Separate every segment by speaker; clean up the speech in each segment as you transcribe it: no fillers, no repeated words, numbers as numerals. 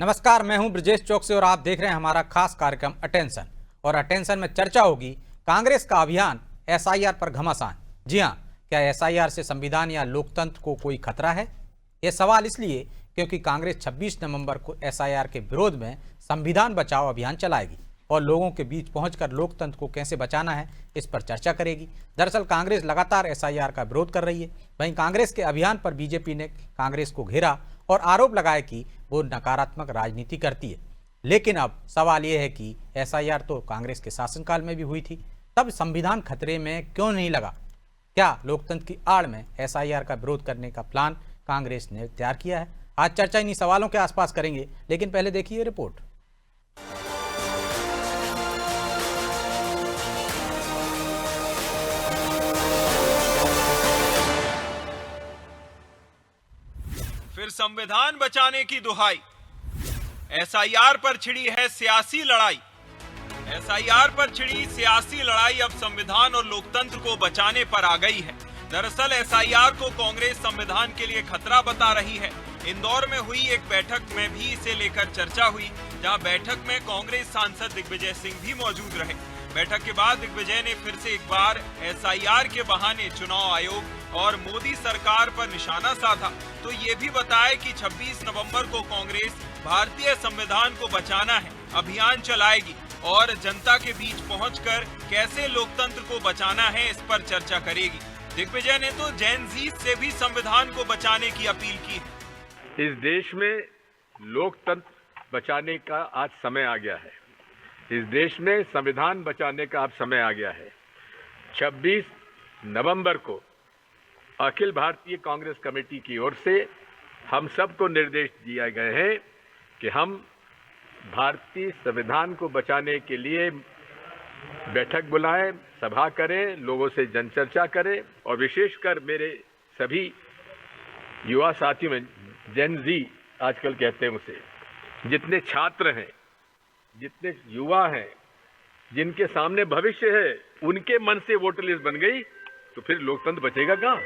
Speaker 1: नमस्कार, मैं हूं ब्रजेश चौकसी और आप देख रहे हैं हमारा खास कार्यक्रम अटेंशन। और अटेंशन में चर्चा होगी कांग्रेस का अभियान एसआईआर पर घमासान। जी हां, क्या एसआईआर से संविधान या लोकतंत्र को कोई खतरा है? ये सवाल इसलिए क्योंकि कांग्रेस 26 नवंबर को एसआईआर के विरोध में संविधान बचाओ अभियान चलाएगी और लोगों के बीच पहुंचकर लोकतंत्र को कैसे बचाना है इस पर चर्चा करेगी। दरअसल कांग्रेस लगातार एसआईआर का विरोध कर रही है। वहीं कांग्रेस के अभियान पर बीजेपी ने कांग्रेस को घेरा और आरोप लगाया कि वो नकारात्मक राजनीति करती है। लेकिन अब सवाल ये है कि एसआईआर तो कांग्रेस के शासनकाल में भी हुई थी, तब संविधान खतरे में क्यों नहीं लगा? क्या लोकतंत्र की आड़ में एसआईआर का विरोध करने का प्लान कांग्रेस ने तैयार किया है? आज चर्चा इन्हीं सवालों के आसपास करेंगे, लेकिन पहले देखिए रिपोर्ट।
Speaker 2: फिर संविधान बचाने की दुहाई, एसआईआर पर छिड़ी है सियासी लड़ाई। एसआईआर पर छिड़ी सियासी लड़ाई अब संविधान और लोकतंत्र को बचाने पर आ गई है। दरअसल एसआईआर को कांग्रेस संविधान के लिए खतरा बता रही है। इंदौर में हुई एक बैठक में भी इसे लेकर चर्चा हुई, जहां बैठक में कांग्रेस सांसद दिग्विजय सिंह भी मौजूद रहे। बैठक के बाद दिग्विजय ने फिर से एक बार एसआईआर के बहाने चुनाव आयोग और मोदी सरकार पर निशाना साधा, तो ये भी बताया कि 26 नवंबर को कांग्रेस भारतीय संविधान को बचाना है अभियान चलाएगी और जनता के बीच पहुंचकर कैसे लोकतंत्र को बचाना है इस पर चर्चा करेगी। दिग्विजय ने तो जेन जी से भी संविधान को बचाने की अपील की है।
Speaker 3: इस देश में लोकतंत्र बचाने का आज समय आ गया है। इस देश में संविधान बचाने का अब समय आ गया है। 26 नवंबर को अखिल भारतीय कांग्रेस कमेटी की ओर से हम सबको निर्देश दिए गए हैं कि हम भारतीय संविधान को बचाने के लिए बैठक बुलाएं, सभा करें, लोगों से जनचर्चा करें और विशेषकर मेरे सभी युवा साथियों में, जेन जी आजकल कहते हैं उसे, जितने छात्र हैं, जितने युवा हैं, जिनके सामने भविष्य है, उनके मन से वोटर लिस्ट बन गई तो फिर लोकतंत्र बचेगा कहाँ?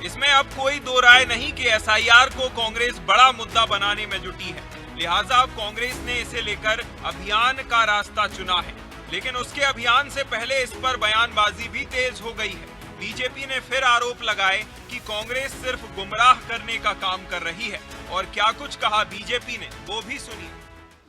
Speaker 2: इसमें अब कोई दो राय नहीं कि एसआईआर को कांग्रेस बड़ा मुद्दा बनाने में जुटी है। लिहाजा अब कांग्रेस ने इसे लेकर अभियान का रास्ता चुना है। लेकिन उसके अभियान से पहले इस पर बयानबाजी भी तेज हो गई है। बीजेपी ने फिर आरोप लगाए कि कांग्रेस सिर्फ गुमराह करने का काम कर रही है। और क्या कुछ कहा बीजेपी ने, वो भी सुनिए।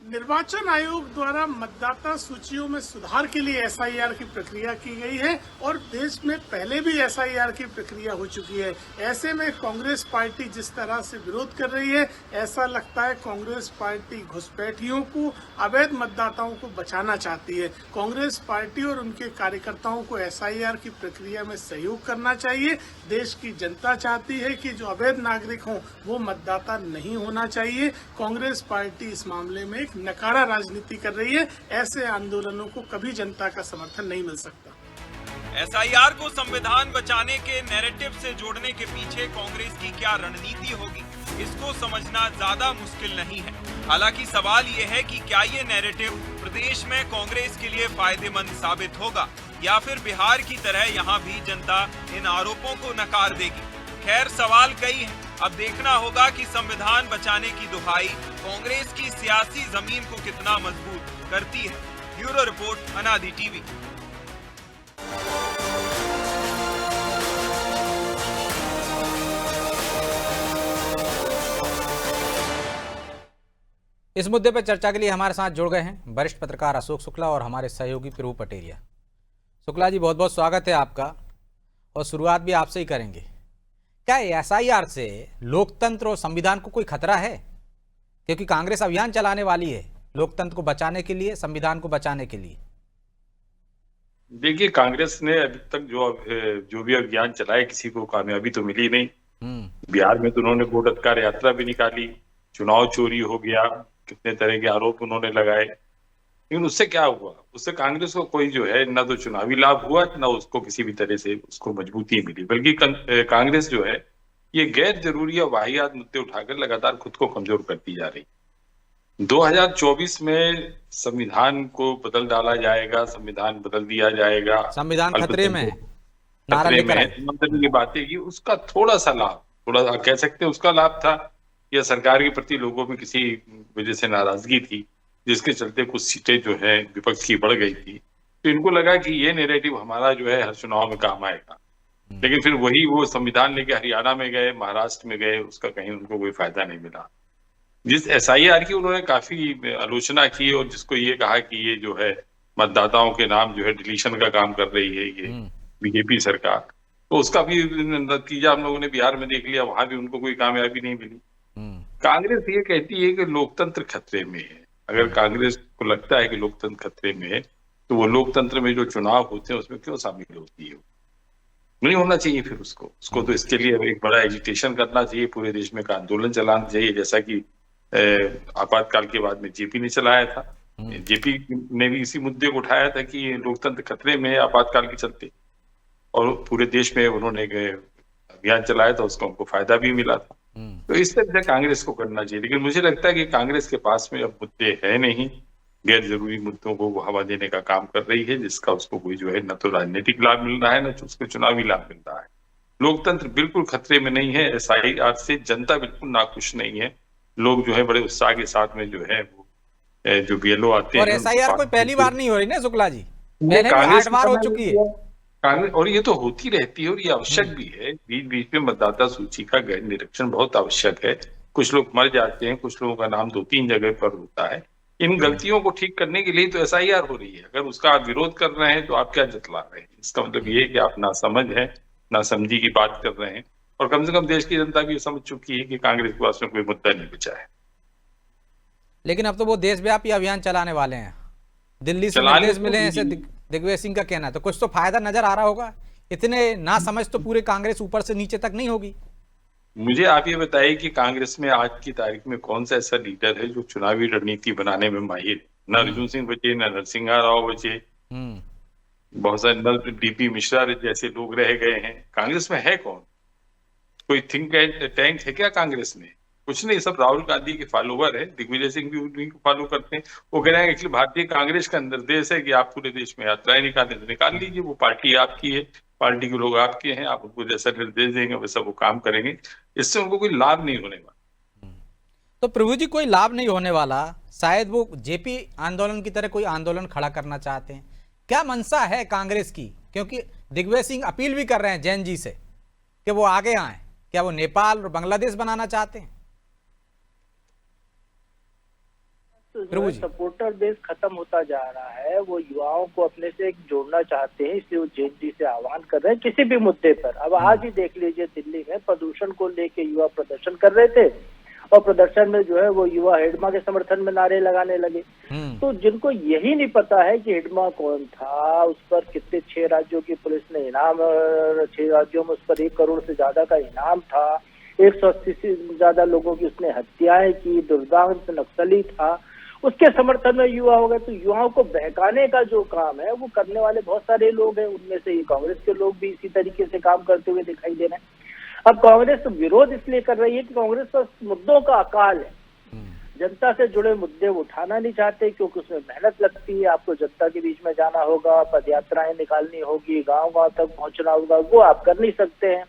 Speaker 4: निर्वाचन आयोग द्वारा मतदाता सूचियों में सुधार के लिए एसआईआर की प्रक्रिया की गई है और देश में पहले भी एसआईआर की प्रक्रिया हो चुकी है। ऐसे में कांग्रेस पार्टी जिस तरह से विरोध कर रही है, ऐसा लगता है कांग्रेस पार्टी घुसपैठियों को, अवैध मतदाताओं को बचाना चाहती है। कांग्रेस पार्टी और उनके कार्यकर्ताओं को एसआईआर की प्रक्रिया में सहयोग करना चाहिए। देश की जनता चाहती है कि जो अवैध नागरिक हों वो मतदाता नहीं होना चाहिए। कांग्रेस पार्टी इस मामले में नकारा राजनीति कर रही है। ऐसे आंदोलनों को कभी जनता का समर्थन नहीं मिल सकता।
Speaker 2: एसआईआर को संविधान बचाने के नैरेटिव से जोड़ने के पीछे कांग्रेस की क्या रणनीति होगी, इसको समझना ज्यादा मुश्किल नहीं है। हालांकि सवाल ये है कि क्या ये नैरेटिव प्रदेश में कांग्रेस के लिए फायदेमंद साबित होगा या फिर बिहार की तरह यहाँ भी जनता इन आरोपों को नकार देगी। खैर, सवाल कई हैं। अब देखना होगा कि संविधान बचाने की दुहाई कांग्रेस की सियासी जमीन को कितना मजबूत करती है। ब्यूरो रिपोर्ट, अनादि टीवी।
Speaker 1: इस मुद्दे पर चर्चा के लिए हमारे साथ जुड़ गए हैं वरिष्ठ पत्रकार अशोक शुक्ला और हमारे सहयोगी प्रभु पटेरिया। शुक्ला जी, बहुत बहुत स्वागत है आपका और शुरुआत भी आपसे ही करेंगे। क्या एसआईआर से लोकतंत्र और संविधान को कोई खतरा है? क्योंकि कांग्रेस अभियान चलाने वाली है लोकतंत्र को बचाने के लिए, संविधान को बचाने के लिए।
Speaker 5: देखिए, कांग्रेस ने अभी तक जो भी अभियान चलाया, किसी को कामयाबी तो मिली नहीं। बिहार में तो उन्होंने वोट अधिकार यात्रा भी निकाली, चुनाव चोरी हो गया, कितने तरह के आरोप उन्होंने लगाए, लेकिन उससे क्या हुआ? उससे कांग्रेस को कोई जो है ना तो चुनावी लाभ हुआ, ना उसको किसी भी तरह से उसको मजबूती मिली। बल्कि कांग्रेस जो है ये गैर जरूरी और वाहियात मुद्दे उठाकर लगातार खुद को कमजोर करती जा रही। 2024 में संविधान को बदल डाला जाएगा, संविधान बदल दिया जाएगा,
Speaker 1: संविधान खतरे में
Speaker 5: की बातें की, उसका थोड़ा सा लाभ, थोड़ा कह सकते हैं उसका लाभ था या सरकार के प्रति लोगों में किसी वजह से नाराजगी थी, जिसके चलते कुछ सीटें जो है विपक्ष की बढ़ गई थी, तो इनको लगा कि ये नैरेटिव हमारा जो है हर चुनाव में काम आएगा। लेकिन फिर वही वो संविधान लेके हरियाणा में गए, महाराष्ट्र में गए, उसका कहीं उनको कोई फायदा नहीं मिला। जिस एसआईआर की उन्होंने काफी आलोचना की और जिसको ये कहा कि ये जो है मतदाताओं के नाम जो है डिलीशन का काम कर रही है ये बीजेपी सरकार, तो उसका भी नतीजा हम लोगों ने बिहार में देख लिया, वहां भी उनको कोई कामयाबी नहीं मिली। कांग्रेस ये कहती है कि लोकतंत्र खतरे में है। अगर कांग्रेस को लगता है कि लोकतंत्र खतरे में है तो वो लोकतंत्र में जो चुनाव होते हैं उसमें क्यों शामिल होती है? नहीं होना चाहिए फिर उसको तो इसके लिए एक बड़ा एजिटेशन करना चाहिए, पूरे देश में एक आंदोलन चलाना चाहिए, जैसा कि आपातकाल के बाद में जेपी ने चलाया था। जेपी ने भी इसी मुद्दे को उठाया था कि लोकतंत्र खतरे में है आपातकाल के चलते, और पूरे देश में उन्होंने अभियान चलाया था, उसका उनको फायदा भी मिला था। तो इस तरह से कांग्रेस को करना चाहिए, लेकिन मुझे लगता है कि कांग्रेस के पास में अब मुद्दे है नहीं, गैर जरूरी मुद्दों को वो हवा देने का काम कर रही है, जिसका उसको कोई जो है न तो राजनीतिक लाभ मिल रहा है न उसको चुनावी लाभ मिल रहा है। लोकतंत्र बिल्कुल खतरे में नहीं है, एसआईआर से जनता बिल्कुल नाखुश नहीं है। लोग जो है बड़े उत्साह के साथ में जो है वो जो बीएलओ आते हैं।
Speaker 1: और एसआईआर कोई पहली बार नहीं हो रही ना शुक्ला जी, पहले भी 8 बार हो चुकी है
Speaker 5: कांग्रेस, और ये तो होती रहती है और ये आवश्यक भी है। बीच बीच में मतदाता सूची का गहन निरीक्षण बहुत आवश्यक है। कुछ लोग मर जाते हैं, कुछ लोगों का नाम 2-3 जगह पर होता है। इन गलतियों को ठीक करने के लिए तो एसआईआर हो रही है। अगर उसका आप विरोध कर रहे हैं तो आप क्या जतला रहे हैं? इसका मतलब ये है कि आप नासमझ है, नासमझी की बात कर रहे हैं, और कम से कम देश की जनता भी समझ चुकी है कि कांग्रेस के पास में कोई मुद्दा नहीं बचा है।
Speaker 1: लेकिन अब तो वो देशव्यापी अभियान चलाने वाले हैं, दिल्ली से निर्देश मिले हैं, ऐसे दिग्विजय सिंह का कहना है। तो कुछ तो फायदा नजर आ रहा होगा, इतने ना समझ तो पूरे कांग्रेस ऊपर से नीचे तक नहीं होगी।
Speaker 5: मुझे आप ये बताइए कि कांग्रेस में आज की तारीख में कौन सा ऐसा लीडर है जो चुनावी रणनीति बनाने में माहिर? न अर्जुन सिंह बचे, न नरसिंहा राव बचे, बहुत सारे डीपी मिश्रा जैसे लोग रह गए हैं। कांग्रेस में है कौन? कोई थिंक टैंक है क्या कांग्रेस में? कुछ नहीं, सब राहुल गांधी के फॉलोवर है। दिग्विजय सिंह भी उन्हीं को फॉलो करते हैं। वो कह रहे हैं कि भारतीय कांग्रेस का निर्देश है कि आप पूरे देश में यात्राएं निकालें, तो निकाल लीजिए, वो पार्टी आपकी है, पार्टी के लोग आपके हैं, आप उनको जैसा निर्देश देंगे वैसा वो काम करेंगे। इससे उनको कोई लाभ नहीं होने वाला।
Speaker 1: तो प्रभु जी, कोई लाभ नहीं होने वाला, शायद वो जेपी आंदोलन की तरह कोई आंदोलन खड़ा करना चाहते हैं। क्या मंशा है कांग्रेस की? क्योंकि दिग्विजय सिंह अपील भी कर रहे हैं जैन जी से कि वो आगे आए। क्या वो नेपाल और बांग्लादेश बनाना चाहते हैं?
Speaker 6: तो सपोर्टर बेस खत्म होता जा रहा है, वो युवाओं को अपने से जोड़ना चाहते हैं, इसलिए वो जैन जी से आह्वान कर रहे हैं किसी भी मुद्दे पर। अब आज ही देख लीजिए, दिल्ली में प्रदूषण को लेके युवा प्रदर्शन कर रहे थे, और प्रदर्शन में जो है वो युवा हिडमा के समर्थन में नारे लगाने लगे। तो जिनको यही नहीं पता है कि हिडमा कौन था, उस पर कितने 6 राज्यों की पुलिस ने इनाम, 6 राज्यों में उस पर 1 करोड़ से ज्यादा का इनाम था, 180 से ज्यादा लोगों की उसने हत्याएं की, दुर्दांत नक्सली था, उसके समर्थन में युवा हो गए। तो युवाओं को बहकाने का जो काम है वो करने वाले बहुत सारे लोग हैं, उनमें से ये कांग्रेस के लोग भी इसी तरीके से काम करते हुए दिखाई दे रहे हैं। अब कांग्रेस विरोध इसलिए कर रही है कि कांग्रेस पर मुद्दों का अकाल है, जनता से जुड़े मुद्दे उठाना नहीं चाहते, क्योंकि उसमें मेहनत लगती है। आपको जनता के बीच में जाना होगा, पदयात्राएं निकालनी होगी, गांव-गांव तक पहुंचना होगा, वो आप कर नहीं सकते हैं।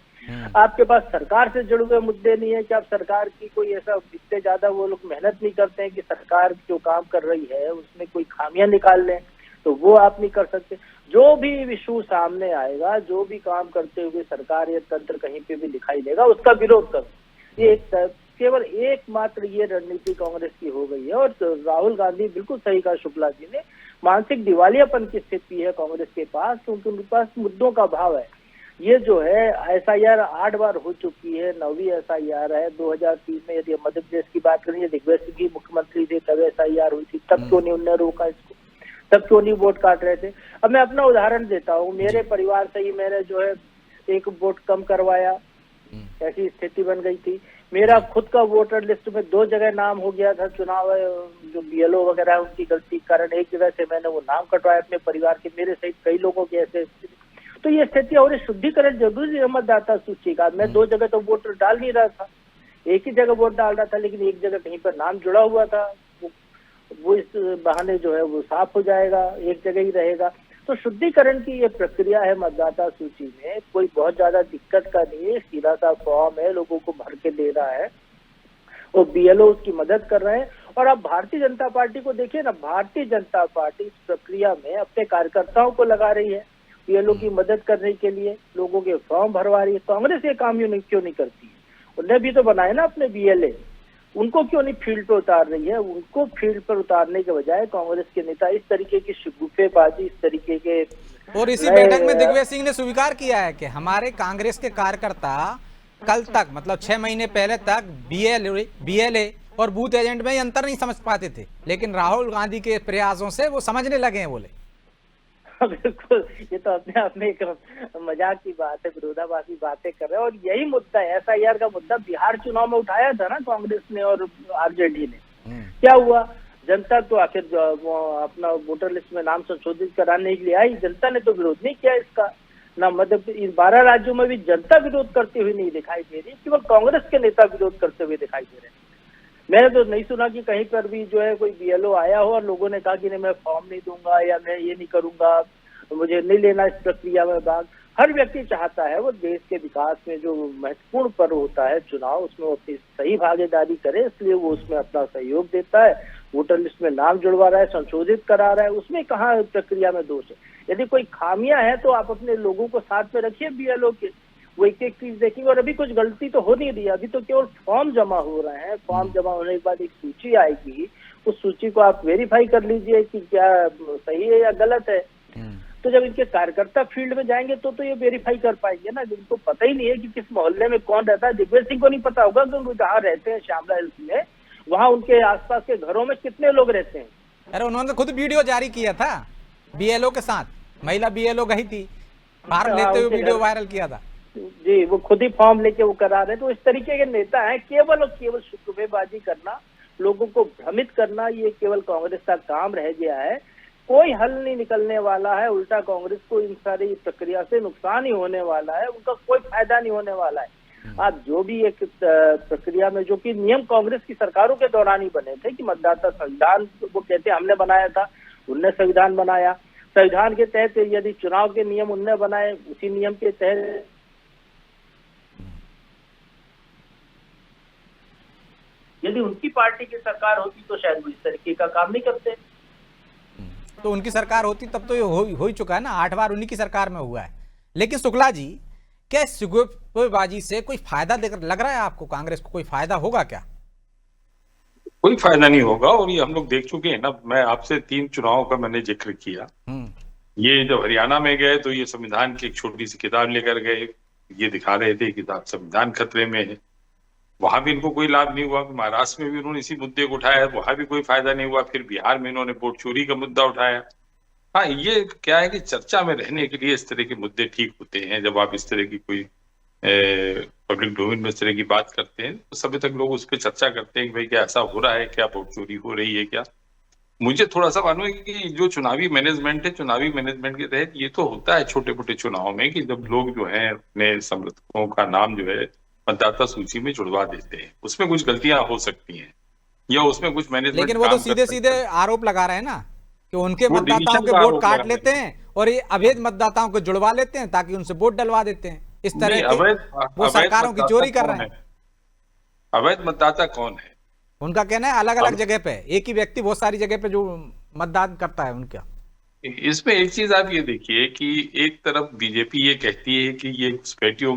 Speaker 6: आपके पास सरकार से जुड़े हुए मुद्दे नहीं है कि आप सरकार की कोई ऐसा, इतने ज्यादा वो लोग मेहनत नहीं करते हैं कि सरकार जो काम कर रही है उसमें कोई खामियां निकाल लें, तो वो आप नहीं कर सकते। जो भी इशू सामने आएगा, जो भी काम करते हुए सरकार या तंत्र कहीं पे भी दिखाई देगा, उसका विरोध करो। ये केवल एकमात्र ये रणनीति कांग्रेस की हो गई है। और राहुल गांधी, बिल्कुल सही कहा शुक्ला जी ने, मानसिक दिवालियापन की स्थिति है कांग्रेस के पास, क्योंकि उनके पास मुद्दों का अभाव है। ये जो है एसआईआर 8 बार हो चुकी है, 9वीं एसआईआर है। 2003 में यदि मध्य प्रदेश की बात करें, दिग्विजय सिंह भी मुख्यमंत्री थे, तब एसआईआर हुई थी, तब क्यों नहीं उन्होंने रोका इसको, तब क्यों नहीं वोट काट रहे थे? अब मैं अपना उदाहरण देता हूँ, मेरे परिवार से ही मैंने जो है 1 वोट कम करवाया, ऐसी स्थिति बन गई थी। मेरा खुद का वोटर लिस्ट में 2 जगह नाम हो गया था, चुनाव जो बीएलओ वगैरह उनकी गलती के कारण 1 जगह से मैंने वो नाम कटवाया अपने परिवार के, मेरे सहित कई लोगों के ऐसे। तो ये स्थिति, और शुद्धिकरण जरूरी है मतदाता सूची का। मैं 2 जगह तो वोट डाल नहीं रहा था, एक ही जगह वोट डाल रहा था, लेकिन एक जगह कहीं पर नाम जुड़ा हुआ था, वो इस बहाने जो है वो साफ हो जाएगा, एक जगह ही रहेगा। तो शुद्धिकरण की ये प्रक्रिया है मतदाता सूची में, कोई बहुत ज्यादा दिक्कत का नहीं है, सीधा सा फॉर्म है, लोगों को भर के दे रहा है, और बीएलओ उसकी मदद कर रहे हैं। और अब भारतीय जनता पार्टी को देखिए ना, भारतीय जनता पार्टी इस प्रक्रिया में अपने कार्यकर्ताओं को लगा रही है बीएलओ की मदद करने के लिए, लोगों के फॉर्म भरवा रही है। कांग्रेस ये काम क्यों नहीं करती है? उन्हें भी तो बनाए ना अपने बीएलए, उनको क्यों नहीं फील्ड पे उतार रही है? उनको फील्ड पर उतारने के बजाय कांग्रेस के नेता इस तरीके की शगुफेबाजी, इस तरीके के।
Speaker 1: और इसी बैठक में दिग्विजय सिंह ने स्वीकार किया है कि हमारे कांग्रेस के कार्यकर्ता कल तक, मतलब 6 महीने पहले तक बीएलए और बूथ एजेंट में अंतर नहीं समझ पाते थे, लेकिन राहुल गांधी के प्रयासों से वो समझने लगे हैं, बोले।
Speaker 6: बिल्कुल, ये तो अपने आप में एक मजाक की बात है, विरोधाभासी बातें कर रहे हैं। और यही मुद्दा है, एसआईआर का मुद्दा बिहार चुनाव में उठाया था ना कांग्रेस ने और आरजेडी ने। क्या हुआ? जनता तो आखिर अपना वोटर लिस्ट में नाम संशोधित कराने के लिए आई, जनता ने तो विरोध नहीं किया इसका ना। मतलब इस 12 राज्यों में भी जनता विरोध करते हुए नहीं दिखाई दे रही, केवल कांग्रेस के नेता विरोध करते हुए दिखाई दे रहे हैं। मैंने तो नहीं सुना कि कहीं पर भी जो है कोई बीएलओ आया हो और लोगों ने कहा कि नहीं मैं फॉर्म नहीं दूंगा या मैं ये नहीं करूंगा, मुझे नहीं लेना इस प्रक्रिया में भाग। हर व्यक्ति चाहता है वो देश के विकास में जो महत्वपूर्ण पर्व होता है चुनाव, उसमें वो अपनी सही भागीदारी करे, इसलिए वो उसमें अपना सहयोग देता है, वोटर लिस्ट में नाम जुड़वा रहा है, संशोधित करा रहा है। उसमें कहाँ प्रक्रिया में दोष है? यदि कोई खामियां है तो आप अपने लोगों को साथ में रखिए बीएलओ के, वो एक एक चीज देखेंगे। और अभी कुछ गलती तो हो नहीं रही, अभी तो केवल फॉर्म जमा हो रहे हैं। फॉर्म जमा होने के बाद एक सूची आएगी, उस सूची को आप वेरीफाई कर लीजिए कि क्या सही है या गलत है। तो जब इनके कार्यकर्ता फील्ड में जाएंगे तो ये वेरीफाई कर पाएंगे ना। जिनको पता ही नहीं है कि किस मोहल्ले में कौन रहता है, दिग्विजय सिंह को नहीं पता होगा कि जहाँ रहते हैं श्यामला हिल्स में, वहाँ उनके आसपास के घरों में कितने लोग रहते हैं।
Speaker 1: अरे उन्होंने खुद वीडियो जारी किया था बीएलओ के साथ, महिला बीएलओ गई थी, फॉर्म लेते हुए वीडियो वायरल किया था
Speaker 6: जी, वो खुद ही फॉर्म लेके वो करा रहे। तो इस तरीके के नेता हैं, केवल और केवल शुक्रेबाजी करना, लोगों को भ्रमित करना, ये केवल कांग्रेस का काम रह गया है। कोई हल नहीं निकलने वाला है, उल्टा कांग्रेस को इन सारी प्रक्रिया से नुकसान ही होने वाला है, उनका कोई फायदा नहीं होने वाला है। आप जो भी एक प्रक्रिया में, जो कि नियम कांग्रेस की सरकारों के दौरान ही बने थे कि मतदाता संविधान, वो कहते हैं हमने बनाया था, उनने संविधान बनाया, संविधान के तहत यदि चुनाव के नियम उनने बनाए, उसी नियम के तहत यदि उनकी पार्टी की सरकार होती तो शायद वो इस तरीके का काम नहीं करते।
Speaker 1: तो उनकी सरकार होती तब तो ये हो ही चुका है ना, 8 बार उन्हीं की सरकार में हुआ है। लेकिन शुक्ला जी, क्या शुक्रेबाजी से कोई फायदा लग रहा है आपको? कांग्रेस को कोई फायदा होगा क्या?
Speaker 5: कोई फायदा नहीं होगा, और ये हम लोग देख चुके हैं ना। मैं आपसे 3 चुनावों का मैंने जिक्र किया। ये जब हरियाणा में गए तो ये संविधान की एक छोटी सी किताब लेकर गए, ये दिखा रहे थे कि संविधान खतरे में है। वहां भी इनको कोई लाभ नहीं हुआ। महाराष्ट्र में भी उन्होंने इसी मुद्दे को उठाया, वहां भी कोई फायदा नहीं हुआ। फिर बिहार में इन्होंने वोट चोरी का मुद्दा उठाया। हाँ, ये क्या है कि चर्चा में रहने के लिए इस तरह के मुद्दे ठीक होते हैं। जब आप इस तरह की कोई पब्लिक डोमेन में इस तरह की बात करते हैं तो सभी तक लोग उस पर चर्चा करते हैं कि भाई क्या ऐसा हो रहा है, क्या वोट चोरी हो रही है क्या। मुझे थोड़ा सा मालूम है कि जो चुनावी मैनेजमेंट है, चुनावी मैनेजमेंट के तहत ये तो होता है छोटे मोटे चुनाव में कि जब लोग जो है अपने समर्थकों का नाम जो है मतदाता सूची में जुड़वा देते हैं, उसमें कुछ गलतियां हो सकती हैं या उसमें कुछ मैनेजमेंट।
Speaker 1: लेकिन वो तो सीधे सीधे आरोप लगा रहे हैं ना कि उनके मतदाताओं के वोट काट लेते हैं और ये अवैध मतदाताओं को जुड़वा लेते हैं ताकि उनसे वोट डलवा देते हैं। इस तरह के वो सरकारों की चोरी कर रहे हैं।
Speaker 5: अवैध मतदाता कौन है?
Speaker 1: उनका कहना है अलग अलग जगह पे, एक ही व्यक्ति बहुत सारी जगह पे जो मतदान करता है उनका।
Speaker 5: इसमें एक चीज आप ये देखिए कि एक तरफ बीजेपी ये कहती है कि ये घुसपैठियों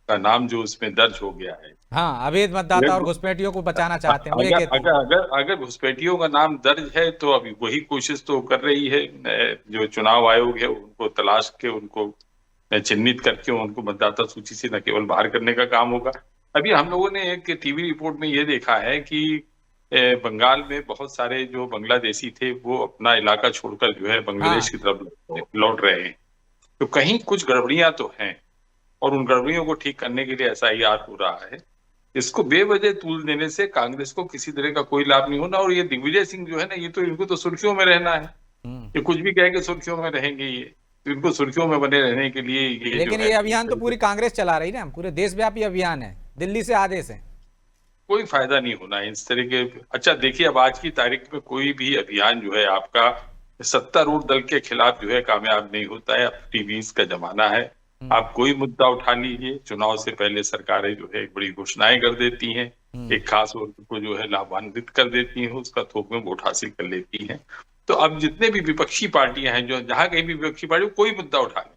Speaker 5: का नाम जो उसमें दर्ज हो गया है,
Speaker 1: हाँ, अवैध मतदाता और घुसपैठियों को बचाना चाहते हैं।
Speaker 5: अगर घुसपैठियों का नाम दर्ज है तो अभी वही कोशिश तो कर रही है जो चुनाव आयोग है, उनको तलाश के, उनको चिन्हित करके उनको मतदाता सूची से न केवल बाहर करने का काम होगा। अभी हम लोगों ने एक टीवी रिपोर्ट में ये देखा है कि बंगाल में बहुत सारे जो बांग्लादेशी थे वो अपना इलाका छोड़कर जो है बांग्लादेश की तरफ लौट रहे हैं। तो कहीं कुछ गड़बड़ियां तो हैं और उन गड़बड़ियों को ठीक करने के लिए एसआईआर हो रहा है। इसको बेवजह तूल देने से कांग्रेस को किसी तरह का कोई लाभ नहीं होना। और ये दिग्विजय सिंह जो है ना, ये तो इनको तो सुर्खियों में रहना है, ये कुछ भी कह के सुर्खियों में रहेंगे। ये तो इनको सुर्खियों में बने रहने के लिए ये,
Speaker 1: लेकिन ये अभियान तो पूरी कांग्रेस चला रही है ना, पूरे देशव्यापी अभियान है, दिल्ली से आदेश है। कोई
Speaker 5: फायदा नहीं होना है इस तरह के। अच्छा देखिए, अब आज की तारीख में कोई भी अभियान जो है आपका सत्तारूढ़ दल के खिलाफ जो है कामयाब नहीं होता है। अब टीवी का जमाना है, आप कोई मुद्दा उठा लीजिए, चुनाव से पहले सरकारें जो है बड़ी घोषणाएं कर देती हैं एक खास वर्ग को जो है लाभान्वित कर देती हैं, उसका थोक में वोट हासिल कर लेती हैं। तो अब जितने भी विपक्षी पार्टियां हैं, जो जहां कहीं भी विपक्षी पार्टी कोई मुद्दा उठा ले,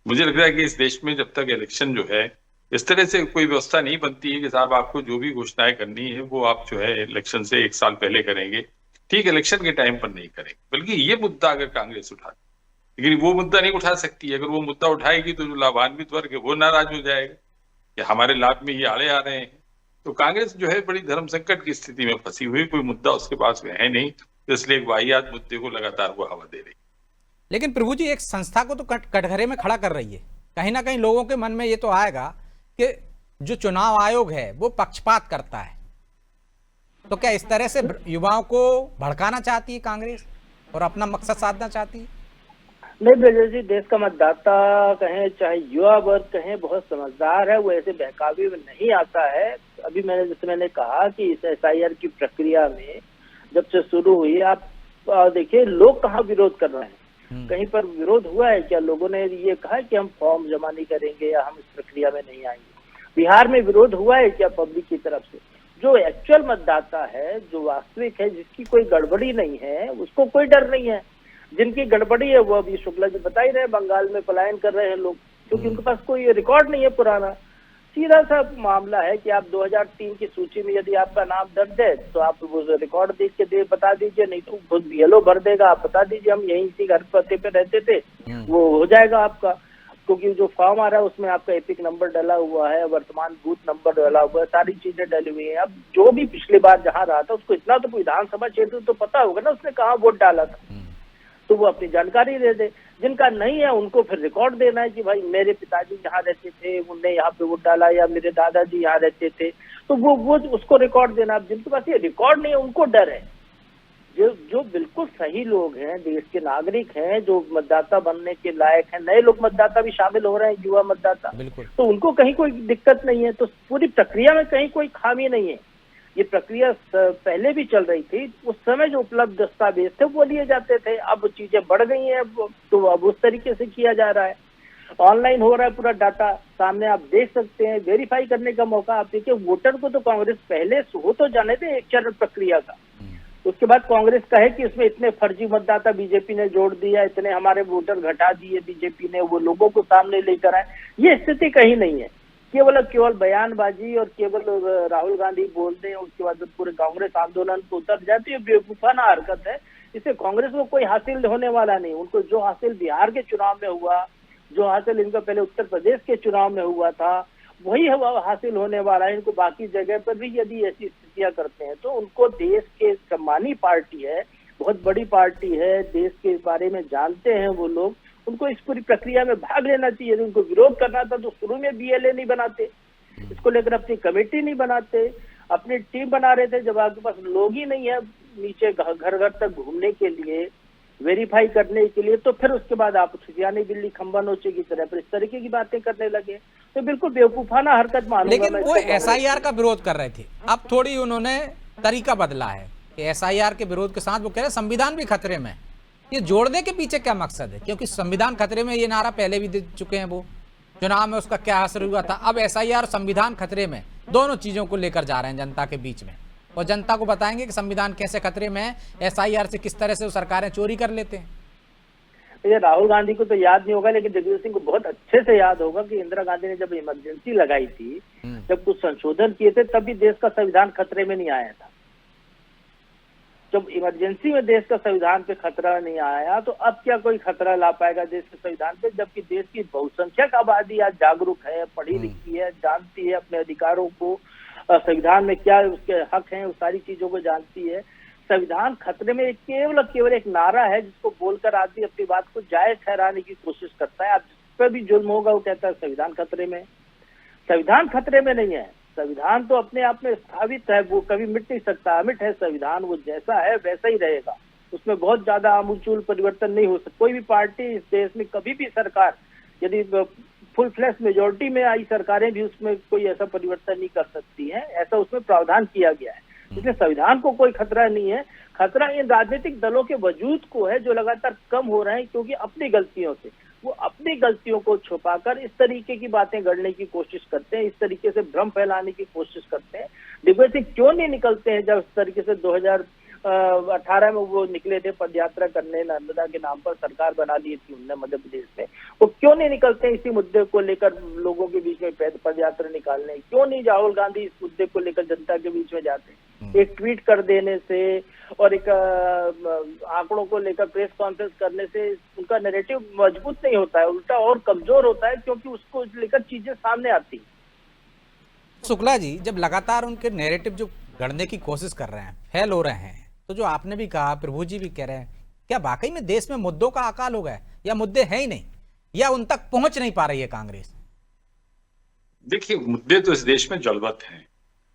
Speaker 5: मुझे लगता है कि इस देश में जब तक इलेक्शन जो है इस तरह से कोई व्यवस्था नहीं बनती है कि साहब आपको जो भी घोषणाएं करनी है वो आप जो है इलेक्शन से 1 साल पहले करेंगे, ठीक इलेक्शन के टाइम पर नहीं करेंगे, बल्कि ये मुद्दा अगर कांग्रेस उठा, लेकिन वो मुद्दा नहीं उठा सकती है। अगर वो मुद्दा उठाएगी तो जो लाभान्वित वर्ग है वो नाराज हो जाएगा कि हमारे लाभ में ये आड़े आ रहे हैं। तो कांग्रेस जो है बड़ी धर्म संकट की स्थिति में फंसी हुई, कोई मुद्दा उसके पास में है नहीं, इसलिए एक वाहियात मुद्दे को लगातार वो हवा दे रही।
Speaker 1: लेकिन प्रभु जी, एक संस्था को तो कटघरे में खड़ा कर रही है। कहीं ना कहीं लोगों के मन में ये तो आएगा कि जो चुनाव आयोग है वो पक्षपात करता है, तो क्या इस तरह से युवाओं को भड़काना चाहती है कांग्रेस और अपना मकसद साधना चाहती है?
Speaker 6: नहीं ब्रजेश जी, देश का मतदाता कहें चाहे युवा वर्ग कहें बहुत समझदार है, वो ऐसे बहकावे में नहीं आता है। अभी मैंने कहा कि इस SIR की प्रक्रिया में जब से शुरू हुई, आप देखिए लोग कहाँ विरोध कर रहे हैं। कहीं पर विरोध हुआ है क्या? लोगों ने ये कहा कि हम फॉर्म जमा नहीं करेंगे या हम इस प्रक्रिया में नहीं आएंगे। बिहार में विरोध हुआ है क्या पब्लिक की तरफ से? जो एक्चुअल मतदाता है, जो वास्तविक है, जिसकी कोई गड़बड़ी नहीं है, उसको कोई डर नहीं है। जिनकी गड़बड़ी है वो अभी शुक्ला जी बता ही रहे, बंगाल में पलायन कर रहे हैं लोग, क्योंकि उनके पास कोई रिकॉर्ड नहीं है पुराना। सीधा सा मामला है कि आप 2003 की सूची में यदि आपका नाम दर्ज है तो आप वो रिकॉर्ड देख के बता दीजिए, नहीं तो खुद BLO भर देगा, आप बता दीजिए हम यहीं इसी घर पते पे रहते थे, वो हो जाएगा आपका। क्योंकि जो फॉर्म आ रहा है उसमें आपका एपिक नंबर डला हुआ है, वर्तमान बूथ नंबर डला हुआ है, सारी चीजें डली हुई है। अब जो भी पिछली बार जहाँ रहा था उसको इतना तो विधानसभा क्षेत्र तो पता होगा ना उसने कहाँ वोट डाला था, तो वो अपनी जानकारी दे दे। जिनका नहीं है उनको फिर रिकॉर्ड देना है कि भाई मेरे पिताजी यहाँ रहते थे, उनने यहाँ पे वोट डाला, या मेरे दादाजी यहाँ रहते थे, तो वो उसको रिकॉर्ड देना। अब जिनके पास ये रिकॉर्ड नहीं है उनको डर है। जो बिल्कुल सही लोग हैं, देश के नागरिक हैं, जो मतदाता बनने के लायक हैं, नए लोग मतदाता भी शामिल हो रहे हैं, युवा मतदाता, तो उनको कहीं कोई दिक्कत नहीं है। तो पूरी प्रक्रिया में कहीं कोई खामी नहीं है। ये प्रक्रिया पहले भी चल रही थी, उस समय जो उपलब्ध दस्तावेज थे वो लिए जाते थे। अब चीजें बढ़ गई हैं, तो अब उस तरीके से किया जा रहा है। ऑनलाइन हो रहा है पूरा डाटा, सामने आप देख सकते हैं, वेरीफाई करने का मौका आप देखिए। वोटर को तो कांग्रेस पहले हो तो जाने थे एक चरण प्रक्रिया का, उसके बाद कांग्रेस कहे कि इसमें इतने फर्जी मतदाता बीजेपी ने जोड़ दिया, इतने हमारे वोटर घटा दिए बीजेपी ने, वो लोगों को सामने लेकर आए। ये स्थिति कहीं नहीं है। केवल बयानबाजी और केवल राहुल गांधी बोल दें, उसके बाद पूरे कांग्रेस आंदोलन को उतर जाती है, बेवकूफाना हरकत है। इससे कांग्रेस को कोई हासिल होने वाला नहीं। उनको जो हासिल बिहार के चुनाव में हुआ, जो हासिल इनका पहले उत्तर प्रदेश के चुनाव में हुआ था, वही हासिल होने वाला है। इनको बाकी जगह पर भी यदि ऐसी स्थितियां करते हैं तो उनको, देश के सम्मानी पार्टी है, बहुत बड़ी पार्टी है, देश के बारे में जानते हैं वो लोग, उनको इस पूरी प्रक्रिया में भाग लेना चाहिए। यदि उनको विरोध करना था तो शुरू में BLA नहीं बनाते, इसको लेकर अपनी कमेटी नहीं बनाते, अपनी टीम बना रहे थे। जब आपके पास लोग ही नहीं है नीचे घर घर तक घूमने के लिए, वेरीफाई करने के लिए, तो फिर उसके बाद आप सुफियानी बिल्ली खंबा नोचे की तरह पर इस तरीके की बातें करने लगे, तो बिल्कुल बेवकूफाना हरकत मानूंगा।
Speaker 1: लेकिन वो SIR का विरोध कर रहे थे, अब थोड़ी उन्होंने तरीका बदला है कि SIR के विरोध के साथ वो कह रहे संविधान भी खतरे में। ये जोड़ने के पीछे क्या मकसद है? क्योंकि संविधान खतरे में, ये नारा पहले भी दे चुके हैं, वो चुनाव में उसका क्या असर हुआ था। अब SIR और संविधान खतरे में, दोनों चीजों को लेकर जा रहे हैं जनता के बीच में, और जनता को बताएंगे कि संविधान कैसे खतरे में है, SIR से किस तरह से वो सरकारें चोरी कर लेते हैं।
Speaker 6: ये राहुल गांधी को तो याद नहीं होगा, लेकिन जगदीश सिंह को बहुत अच्छे से याद होगा कि इंदिरा गांधी ने जब इमरजेंसी लगाई थी, जब कुछ संशोधन किए थे, तब भी देश का संविधान खतरे में नहीं आया था। जब इमरजेंसी में देश का संविधान पे खतरा नहीं आया, तो अब क्या कोई खतरा ला पाएगा देश के संविधान पे? जबकि देश की बहुसंख्यक आबादी आज जागरूक है, पढ़ी लिखी है, जानती है अपने अधिकारों को, संविधान में क्या उसके हक हैं, उस सारी चीजों को जानती है। संविधान खतरे में केवल एक नारा है जिसको बोलकर आदमी अपनी बात को जायज ठहराने की कोशिश करता है। अब जिस पर भी जुल्म होगा वो कहता है संविधान खतरे में। संविधान खतरे में नहीं है। संविधान तो अपने आप में स्थापित है, वो कभी मिट नहीं सकता, अमिट है संविधान, वो जैसा है वैसा ही रहेगा। उसमें बहुत ज्यादा आमूलचूल परिवर्तन नहीं हो सकता। कोई भी पार्टी इस देश में, कभी भी सरकार, यदि फुल फ्लैश मेजोरिटी में आई सरकारें भी, उसमें कोई ऐसा परिवर्तन नहीं कर सकती है, ऐसा उसमें प्रावधान किया गया है। इसलिए संविधान को कोई खतरा नहीं है। खतरा इन राजनीतिक दलों के वजूद को है जो लगातार कम हो रहे हैं, क्योंकि अपनी गलतियों से वो अपनी गलतियों को छुपाकर इस तरीके की बातें गढ़ने की कोशिश करते हैं, इस तरीके से भ्रम फैलाने की कोशिश करते हैं। दिग्विजय सिंह क्यों नहीं निकलते हैं? जब इस तरीके से 2018 में वो निकले थे पदयात्रा करने, नर्मदा के नाम पर सरकार बना ली थी उन्होंने मध्य प्रदेश में, वो क्यों नहीं निकलते इसी मुद्दे को लेकर लोगों के बीच में पदयात्रा निकालने? क्यों नहीं राहुल गांधी इस मुद्दे को लेकर जनता के बीच में जाते? एक ट्वीट कर देने से और एक आंकड़ों को लेकर प्रेस कॉन्फ्रेंस करने से उनका नैरेटिव मजबूत नहीं होता है, उल्टा और कमजोर होता है, क्योंकि उसको लेकर चीजें सामने आती।
Speaker 1: शुक्ला जी, जब लगातार उनके नैरेटिव जो गढ़ने की कोशिश कर रहे हैं, फेल हो रहे हैं, तो जो आपने भी कहा, प्रभु जी भी कह रहे हैं, क्या वाकई में देश में मुद्दों का अकाल हो गया या मुद्दे है ही नहीं, या उन तक पहुंच नहीं पा रही है कांग्रेस?
Speaker 5: देखिए, मुद्दे तो इस देश में जलवत हैं।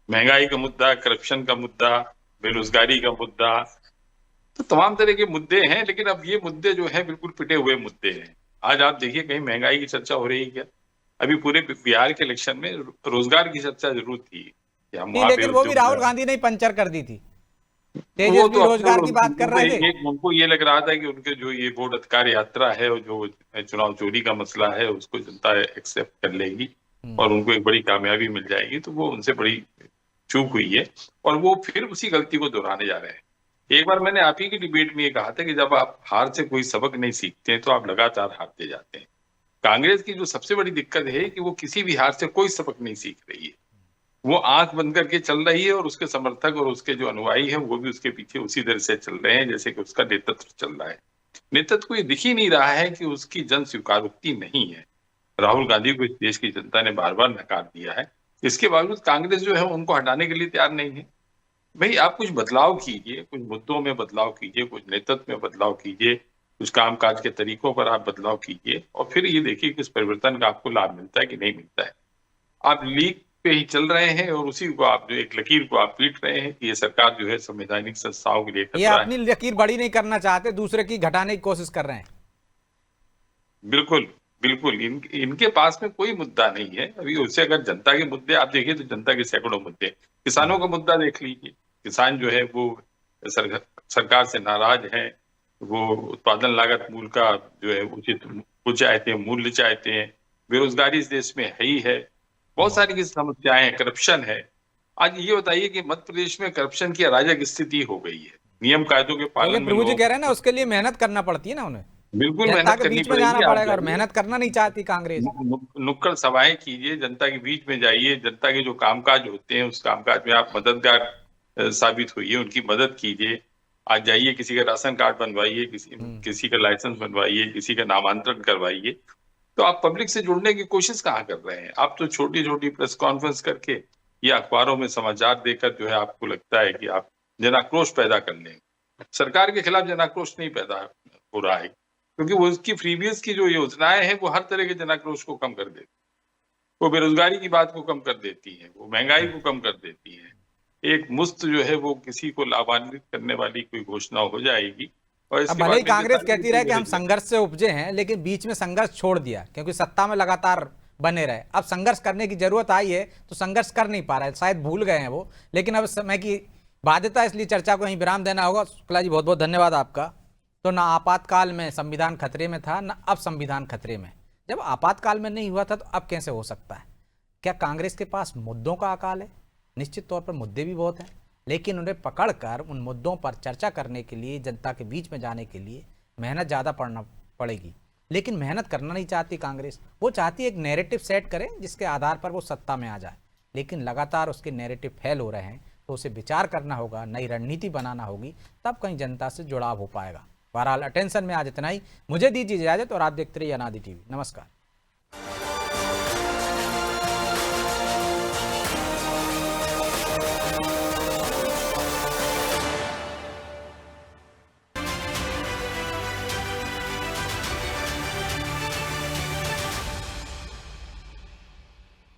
Speaker 5: महंगाई का मुद्दा, करप्शन का मुद्दा, बेरोजगारी का मुद्दा, तो तमाम तरह के मुद्दे हैं। लेकिन अब ये मुद्दे जो है बिल्कुल पिटे हुए मुद्दे हैं। आज आप देखिए, कहीं महंगाई की चर्चा हो रही है क्या? अभी पूरे बिहार के इलेक्शन में रोजगार की चर्चा जरूर थी,
Speaker 1: लेकिन वो भी राहुल गांधी ने पंचर कर दी थी। तेजस्वी तो रोजगार की बात कर रहे थे।
Speaker 5: उनको ये लग रहा था कि उनके जो ये वोट अधिकार यात्रा है और जो चुनाव चोरी का मसला है उसको जनता एक्सेप्ट कर लेगी और उनको एक बड़ी कामयाबी मिल जाएगी, तो वो उनसे बड़ी चूक हुई है और वो फिर उसी गलती को दोहराने जा रहे हैं। एक बार मैंने आप ही की डिबेट में ये कहा था कि जब आप हार से कोई सबक नहीं सीखते हैं तो आप लगातार हारते जाते हैं। कांग्रेस की जो सबसे बड़ी दिक्कत है कि वो किसी भी हार से कोई सबक नहीं सीख रही है। वो आंख बंद करके चल रही है और उसके समर्थक और उसके जो अनुयायी हैं वो भी उसके पीछे उसी तरह से चल रहे हैं जैसे कि उसका नेतृत्व चल रहा है। नेतृत्व को ये दिख ही नहीं रहा है कि उसकी जन स्वीकारोक्ति नहीं है। राहुल गांधी को इस देश की जनता ने बार बार नकार दिया है, इसके बावजूद कांग्रेस जो है उनको हटाने के लिए तैयार नहीं है। भाई, आप कुछ बदलाव कीजिए, कुछ मुद्दों में बदलाव कीजिए, कुछ नेतृत्व में बदलाव कीजिए, कुछ कामकाज के तरीकों पर आप बदलाव कीजिए और फिर ये देखिए कि इस परिवर्तन का आपको लाभ मिलता है कि नहीं मिलता है। आप लीक पे ही चल रहे हैं और उसी को आप जो एक लकीर को आप पीट रहे हैं कि ये सरकार जो है संवैधानिक संस्थाओं के लिए
Speaker 1: ये अपनी लकीर बड़ी नहीं करना चाहते, दूसरे की घटाने की कोशिश कर रहे हैं।
Speaker 5: बिल्कुल बिल्कुल, इनके पास में कोई मुद्दा नहीं है। अभी उससे अगर जनता के मुद्दे आप देखिए तो जनता के सैकड़ों मुद्दे। किसानों का मुद्दा देख लीजिए, किसान जो है वो सरकार से नाराज है, वो उत्पादन लागत मूल्य का जो है उचित वो चाहते हैं, मूल्य चाहते हैं। बेरोजगारी इस देश में है ही है, बहुत सारी की समस्याएं हैं, करप्शन है। आज ये बताइए कि मध्य प्रदेश में करप्शन की अराजक स्थिति हो गई है। नियम कायदों के पालन में
Speaker 1: प्रभु जी कह रहे हैं ना, उसके लिए मेहनत करना पड़ती है ना उन्हें।
Speaker 5: बिल्कुल मेहनत करनी
Speaker 1: पड़ेगी और मेहनत करना नहीं चाहती कांग्रेस।
Speaker 5: नुक्कड़ सभाएं कीजिए, जनता के बीच में जाइए, जनता के जो कामकाज होते हैं उस कामकाज में आप मददगार साबित होइए, उनकी मदद कीजिए। आज जाइए, किसी का राशन कार्ड बनवाइए, किसी का लाइसेंस बनवाइए, किसी का नामांतरण करवाइए। तो आप पब्लिक से जुड़ने की कोशिश कहाँ कर रहे हैं? आप तो छोटी छोटी प्रेस कॉन्फ्रेंस करके या अखबारों में समाचार देकर जो है आपको लगता है कि आप जनाक्रोश पैदा कर लेंगे। सरकार के खिलाफ जनाक्रोश नहीं पैदा हो रहा है, क्योंकि वो उसकी फ्रीबीज की जो योजनाएं हैं वो हर तरह के जनाक्रोश को कम कर देती है। वो बेरोजगारी की बात को कम कर देती है, वो महंगाई को कम कर देती है। एक मुफ्त जो है वो किसी को लाभान्वित करने वाली कोई घोषणा हो जाएगी। और
Speaker 1: अब भले ही कांग्रेस कहती रहे कि हम संघर्ष से उपजे हैं, लेकिन बीच में संघर्ष छोड़ दिया क्योंकि सत्ता में लगातार बने रहे। अब संघर्ष करने की जरूरत आई है तो संघर्ष कर नहीं पा रहे, शायद भूल गए हैं वो। लेकिन अब समय की बाध्यता, इसलिए चर्चा को यहीं विराम देना होगा। शुक्ला जी, बहुत बहुत धन्यवाद आपका। तो ना आपातकाल में संविधान खतरे में था, ना अब संविधान खतरे में। जब आपातकाल में नहीं हुआ था तो अब कैसे हो सकता है? क्या कांग्रेस के पास मुद्दों का अकाल है? निश्चित तौर पर मुद्दे भी बहुत हैं, लेकिन उन्हें पकड़कर उन मुद्दों पर चर्चा करने के लिए, जनता के बीच में जाने के लिए मेहनत ज़्यादा पड़ेगी। लेकिन मेहनत करना नहीं चाहती कांग्रेस। वो चाहती है एक नैरेटिव सेट करें जिसके आधार पर वो सत्ता में आ जाए, लेकिन लगातार उसके नैरेटिव फेल हो रहे हैं। तो उसे विचार करना होगा, नई रणनीति बनाना होगी, तब कहीं जनता से जुड़ाव हो पाएगा। बहरहाल अटेंशन में आज इतना ही। मुझे दीजिए इजाजत और आप देखते रहिए अनादि टीवी। नमस्कार।